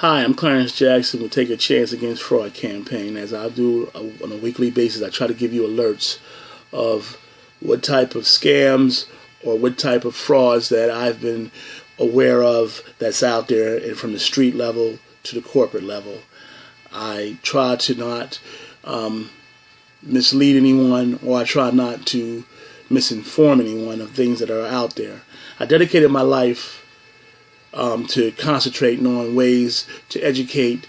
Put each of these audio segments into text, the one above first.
Hi, I'm Clarence Jackson with Take a Chance Against Fraud campaign. As I do on a weekly basis, I try to give you alerts of what type of scams or what type of frauds that I've been aware of that's out there, and from the street level to the corporate level. I try to not mislead anyone, or I try not to misinform anyone of things that are out there. I dedicated my life to concentrating on ways to educate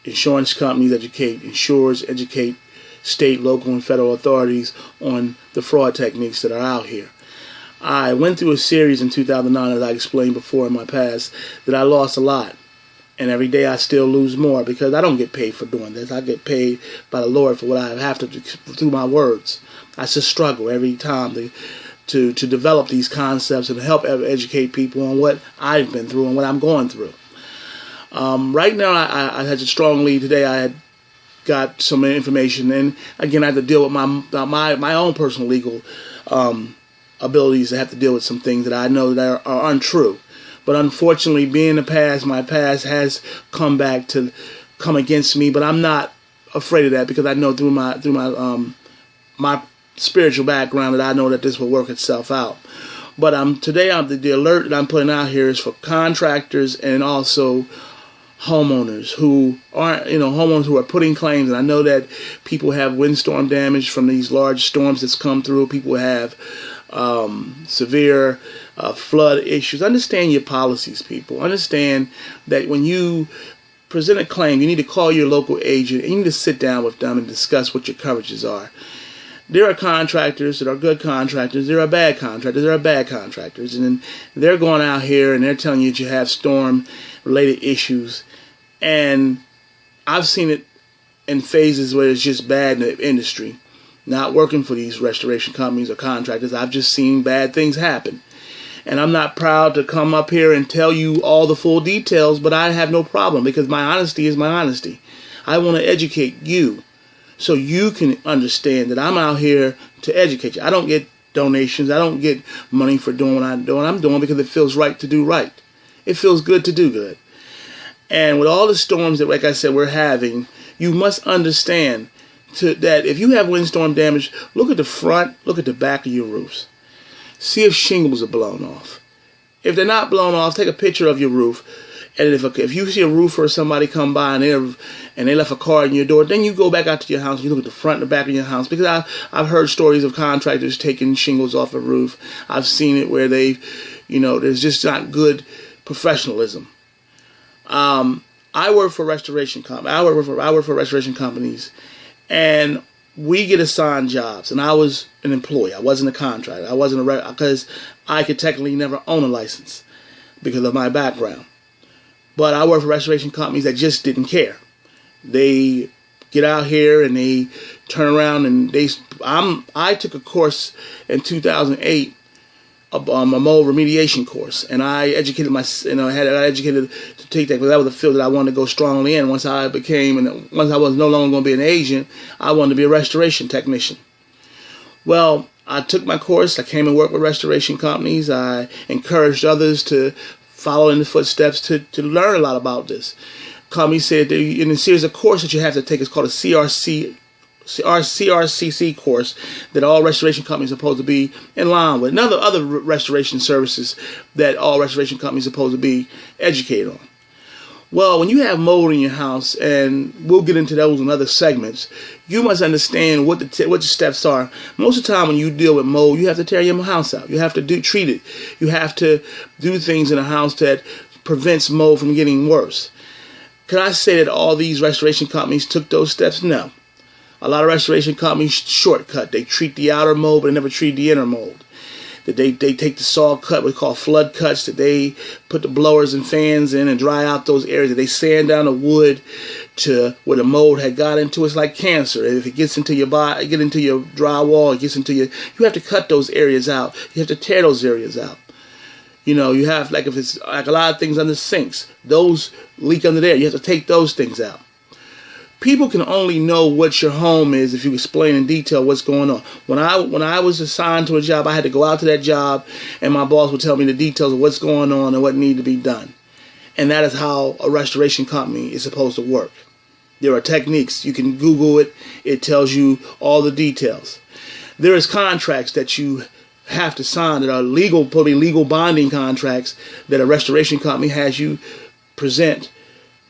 insurance companies, educate insurers, educate state, local, and federal authorities on the fraud techniques that are out here. I went through a series in 2009, as I explained before in my past, that I lost a lot. And every day I still lose more because I don't get paid for doing this. I get paid by the Lord for what I have to do through my words. I just struggle every time to develop these concepts and help educate people on what I've been through and what I'm going through. Right now, I had a strong lead today. I had got some information, and again, I had to deal with my own personal legal abilities. I have to deal with some things that I know that are untrue. But unfortunately, being the past, my past has come against me. But I'm not afraid of that because I know through my spiritual background that I know that this will work itself out. But today the alert that I'm putting out here is for contractors and also homeowners who are putting claims. And I know that people have windstorm damage from these large storms that's come through. People have severe flood issues. Understand your policies, people. Understand that when you present a claim, you need to call your local agent and you need to sit down with them and discuss what your coverages are. There are contractors that are good contractors. There are bad contractors. There are bad contractors. And then they're going out here and they're telling you that you have storm-related issues. And I've seen it in phases where it's just bad in the industry. Not working for these restoration companies or contractors, I've just seen bad things happen. And I'm not proud to come up here and tell you all the full details, but I have no problem because my honesty is my honesty. I want to educate you so you can understand that I'm out here to educate you. I don't get donations. I don't get money for doing what I'm doing. I'm doing because it feels right to do right. It feels good to do good. And with all the storms that, like I said, we're having, you must understand that if you have windstorm damage, look at the front, look at the back of your roofs. See if shingles are blown off. If they're not blown off, take a picture of your roof. And if you see a roofer or somebody come by and they left a card in your door, then you go back out to your house and you look at the front and the back of your house. Because I've heard stories of contractors taking shingles off a roof. I've seen it where there's just not good professionalism. I work for restoration companies. I work for restoration companies, and we get assigned jobs. And I was an employee. I wasn't a contractor. I wasn't because I could technically never own a license because of my background. But I work for restoration companies that just didn't care. They get out here and they turn around and I took a course in 2008, a mold remediation course, and I educated I educated to take that because that was a field that I wanted to go strongly in. Once I was no longer going to be an agent, I wanted to be a restoration technician. Well, I took my course. I came and worked with restoration companies. I encouraged others to follow in the footsteps to learn a lot about this. Company said in a series of courses that you have to take, it's called a CRCC course that all restoration companies are supposed to be in line with, and other restoration services that all restoration companies are supposed to be educated on. Well, when you have mold in your house, and we'll get into those in other segments, you must understand what the steps are. Most of the time when you deal with mold, you have to tear your house out. You have to treat it. You have to do things in a house that prevents mold from getting worse. Can I say that all these restoration companies took those steps? No. A lot of restoration companies shortcut. They treat the outer mold, but they never treat the inner mold. That they take the saw cut, what we call flood cuts, that they put the blowers and fans in and dry out those areas, that they sand down the wood to where the mold had got into. It's like cancer. If it gets into your body, get into your drywall, it gets into you have to cut those areas out. You have to tear those areas out. You have, like if it's like a lot of things under sinks, those leak under there. You have to take those things out. People can only know what your home is if you explain in detail what's going on. When I was assigned to a job, I had to go out to that job, and my boss would tell me the details of what's going on and what needed to be done. And that is how a restoration company is supposed to work. There are techniques. You can Google it. It tells you all the details. There is contracts that you have to sign that are legal, probably legal bonding contracts that a restoration company has you present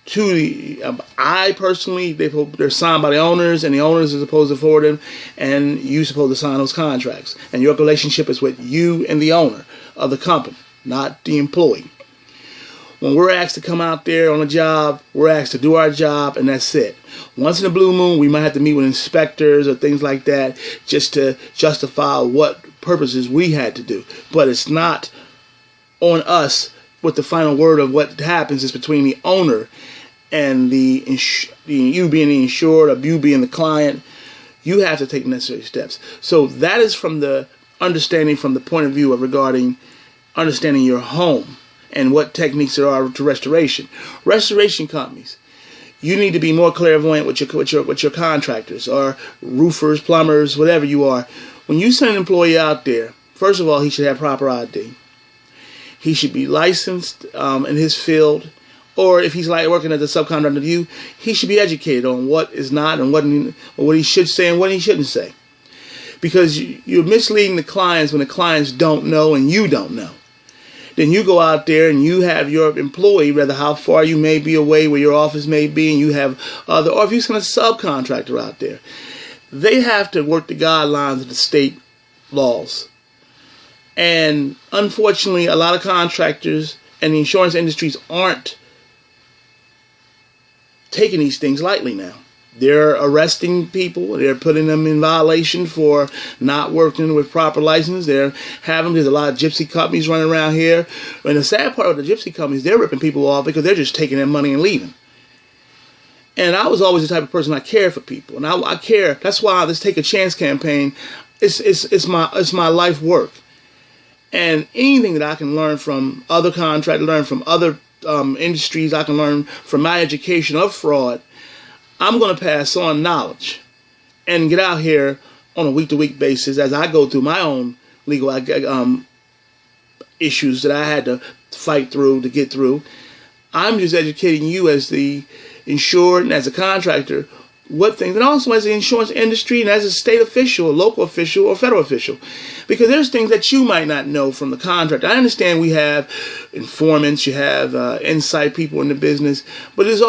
to the. I personally, they're signed by the owners, and the owners are supposed to forward them, and you're supposed to sign those contracts. And your relationship is with you and the owner of the company, not the employee. When we're asked to come out there on a job, we're asked to do our job, and that's it. Once in a blue moon, we might have to meet with inspectors or things like that just to justify what purposes we had to do. But it's not on us with the final word of what happens. Is between the owner and you being the insured, or you being the client. You have to take necessary steps. So that is from the understanding, from the point of view of regarding understanding your home and what techniques there are to restoration. Restoration companies, you need to be more clairvoyant with your contractors or roofers, plumbers, whatever you are. When you send an employee out there, first of all, he should have proper ID. He should be licensed in his field, or if he's like working as a subcontractor to you, he should be educated on what is not and what he should say and what he shouldn't say. Because you're misleading the clients when the clients don't know and you don't know. Then you go out there and you have your employee, rather how far you may be away, where your office may be, and you have or if you send a subcontractor out there, they have to work the guidelines of the state laws. And unfortunately, a lot of contractors and the insurance industries aren't taking these things lightly now. They're arresting people. They're putting them in violation for not working with proper license. There's a lot of gypsy companies running around here. And the sad part of the gypsy companies, they're ripping people off because they're just taking their money and leaving. And I was always the type of person I care for people. And I care. That's why this Take a Chance campaign, it's my life work. And anything that I can learn from other contractors, learn from other industries, I can learn from my education of fraud, I'm going to pass on knowledge and get out here on a week-to-week basis as I go through my own legal issues that I had to fight through to get through. I'm just educating you as the insured and as a contractor what things, and also as the insurance industry and as a state official, a local official, or federal official. Because there's things that you might not know from the contract. I understand we have informants, you have inside people in the business, but there's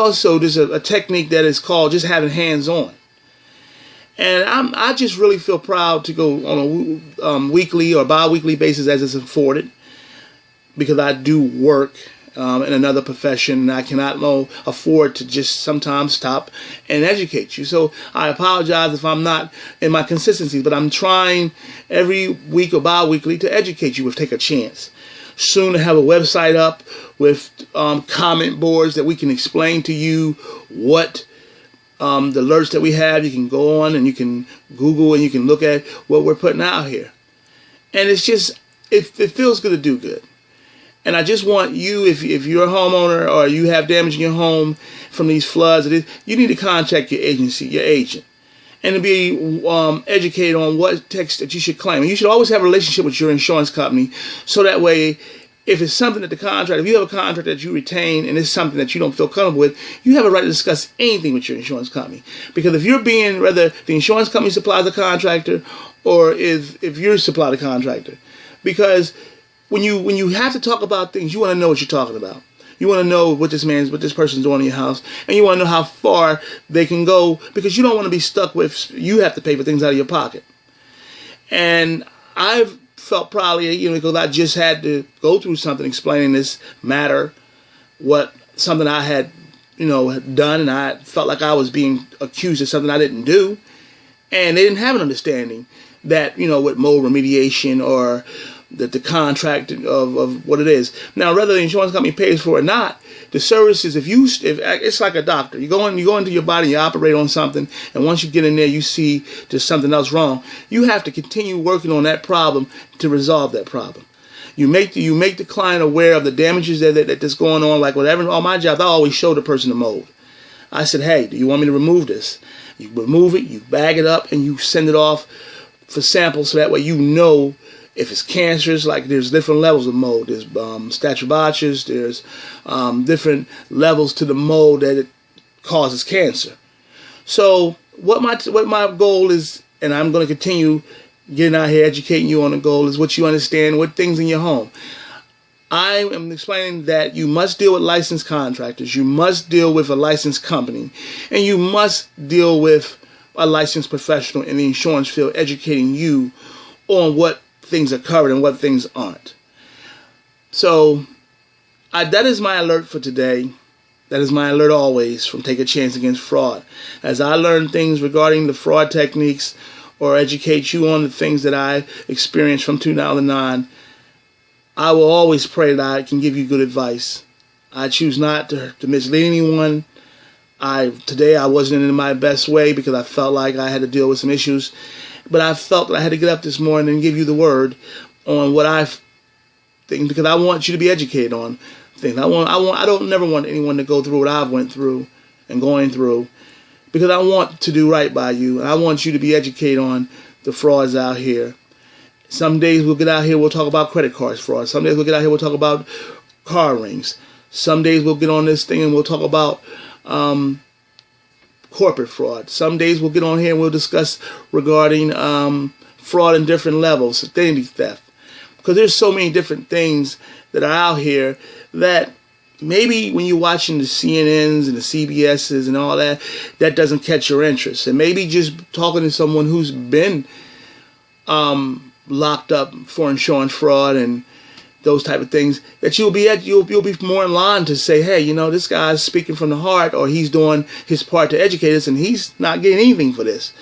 a technique that is called just having hands-on. And I just really feel proud to go on a weekly or bi-weekly basis as it's afforded, because I do work in another profession, and I cannot afford to just sometimes stop and educate you. So I apologize if I'm not in my consistency, but I'm trying every week or bi-weekly to educate you with Take a Chance. Soon to have a website up with comment boards that we can explain to you what the alerts that we have. You can go on and you can Google and you can look at what we're putting out here. And it's just, it feels good to do good. And I just want you, if you're a homeowner or you have damage in your home from these floods, you need to contact your agency, your agent, and to be educated on what text that you should claim. And you should always have a relationship with your insurance company, so that way, if it's something that if you have a contract that you retain and it's something that you don't feel comfortable with, you have a right to discuss anything with your insurance company. Because if you're whether the insurance company supplies a contractor or if you're supplied a contractor, because when you have to talk about things, you want to know what you're talking about. You want to know what this person's doing in your house, and you want to know how far they can go, because you don't want to be stuck with you have to pay for things out of your pocket. And I've felt proudly, because I just had to go through something explaining this matter, something I had, done, and I felt like I was being accused of something I didn't do, and they didn't have an understanding that, with mold remediation or the contract of what it is. Now, whether the insurance company pays for it or not, the services, if it's like a doctor, you go into your body, you operate on something, and once you get in there, you see there's something else wrong. You have to continue working on that problem to resolve that problem. You make the client aware of the damages that's going on. Like whatever on my job, I always show the person the mold. I said, hey, do you want me to remove this? You remove it, you bag it up, and you send it off for samples, so that way If it's cancerous, like there's different levels of mold. There's Staphylococcus, there's different levels to the mold that it causes cancer. So what my goal is, and I'm going to continue getting out here educating you on the goal, is what you understand, what things in your home. I am explaining that you must deal with licensed contractors, you must deal with a licensed company, and you must deal with a licensed professional in the insurance field educating you on what things are covered and what things aren't. So that is my alert for today. That is my alert always from Take a Chance Against Fraud. As I learn things regarding the fraud techniques or educate you on the things that I experienced from 2009, I will always pray that I can give you good advice. I choose not to mislead anyone. Today I wasn't in my best way because I felt like I had to deal with some issues. But I felt that I had to get up this morning and give you the word on what I think, because I want you to be educated on things. I don't never want anyone to go through what I've went through and going through, because I want to do right by you, and I want you to be educated on the frauds out here. Some days we'll get out here, we'll talk about credit cards fraud. Some days we'll get out here, we'll talk about car rings. Some days we'll get on this thing and we'll talk about corporate fraud. Some days we'll get on here and we'll discuss regarding fraud in different levels, identity theft. Because there's so many different things that are out here that maybe when you're watching the CNNs and the CBSs and all that, that doesn't catch your interest. And maybe just talking to someone who's been locked up for insurance fraud and those type of things, that you'll be more in line to say, hey, you know, this guy's speaking from the heart, or he's doing his part to educate us and he's not getting anything for this.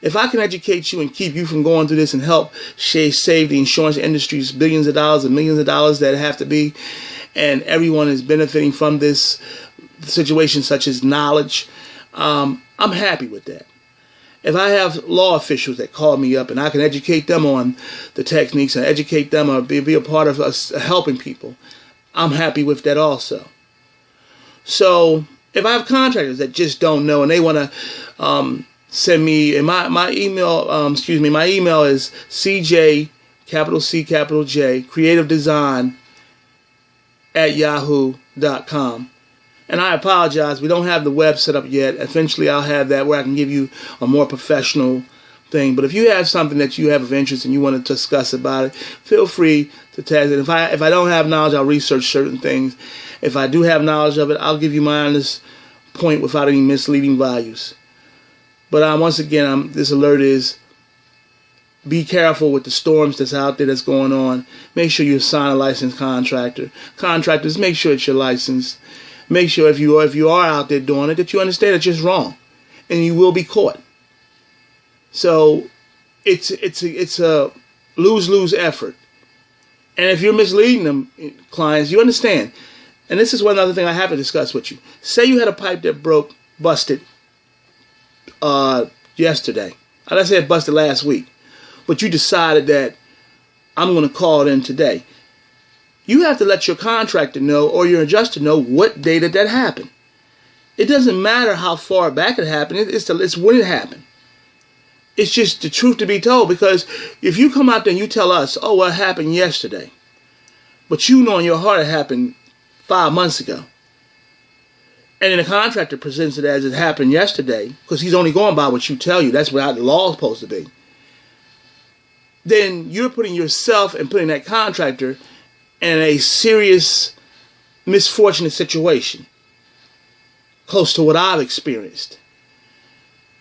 If I can educate you and keep you from going through this and help save the insurance industry's billions of dollars and millions of dollars that have to be, and everyone is benefiting from this situation such as knowledge, I'm happy with that. If I have law officials that call me up and I can educate them on the techniques and educate them or be a part of us helping people, I'm happy with that also. So if I have contractors that just don't know and they want to send me, and my email, my email is CJ, capital C, capital J, creative design @yahoo.com. And I apologize, we don't have the web set up yet. Eventually I'll have that where I can give you a more professional thing. But if you have something that you have of interest and you want to discuss about it, feel free to tag it. If I don't have knowledge, I'll research certain things. If I do have knowledge of it, I'll give you my honest point without any misleading values. But once again, this alert is, be careful with the storms that's out there that's going on. Make sure you sign a licensed contractor. Contractors, make sure that you're licensed. Make sure if you are out there doing it, that you understand it's just wrong, and you will be caught. So it's a lose-lose effort. And if you're misleading them, clients, you understand. And this is one other thing I have to discuss with you. Say you had a pipe that busted yesterday. I said busted last week, but you decided that I'm going to call it in today. You have to let your contractor know or your adjuster know what day that happened. It doesn't matter how far back it happened. It's when it happened. It's just the truth to be told, because if you come out there and you tell us, oh, what happened yesterday, but you know in your heart it happened 5 months ago, and then the contractor presents it as it happened yesterday, because he's only going by what you tell you, that's what the law is supposed to be, then you're putting yourself and putting that contractor in a serious, misfortunate situation, close to what I've experienced.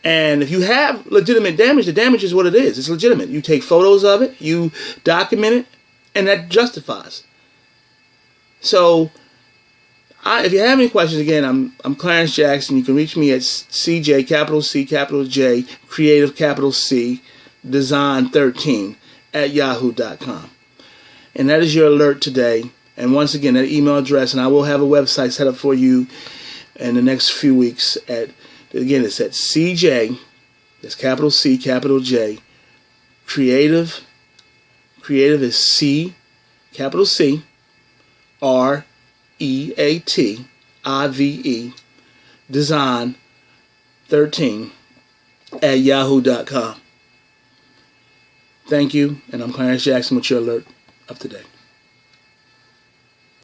And if you have legitimate damage, the damage is what it is. It's legitimate. You take photos of it, you document it, and that justifies. So, if you have any questions, again, I'm Clarence Jackson. You can reach me at CJ, capital C, capital J, creative, capital C, design 13 @yahoo.com. And that is your alert today. And once again, that email address, and I will have a website set up for you in the next few weeks. Again, it's at CJ, that's capital C, capital J, creative. Creative is C, capital C, REATIVE, design 13 @yahoo.com. Thank you, and I'm Clarence Jackson with your alert of today.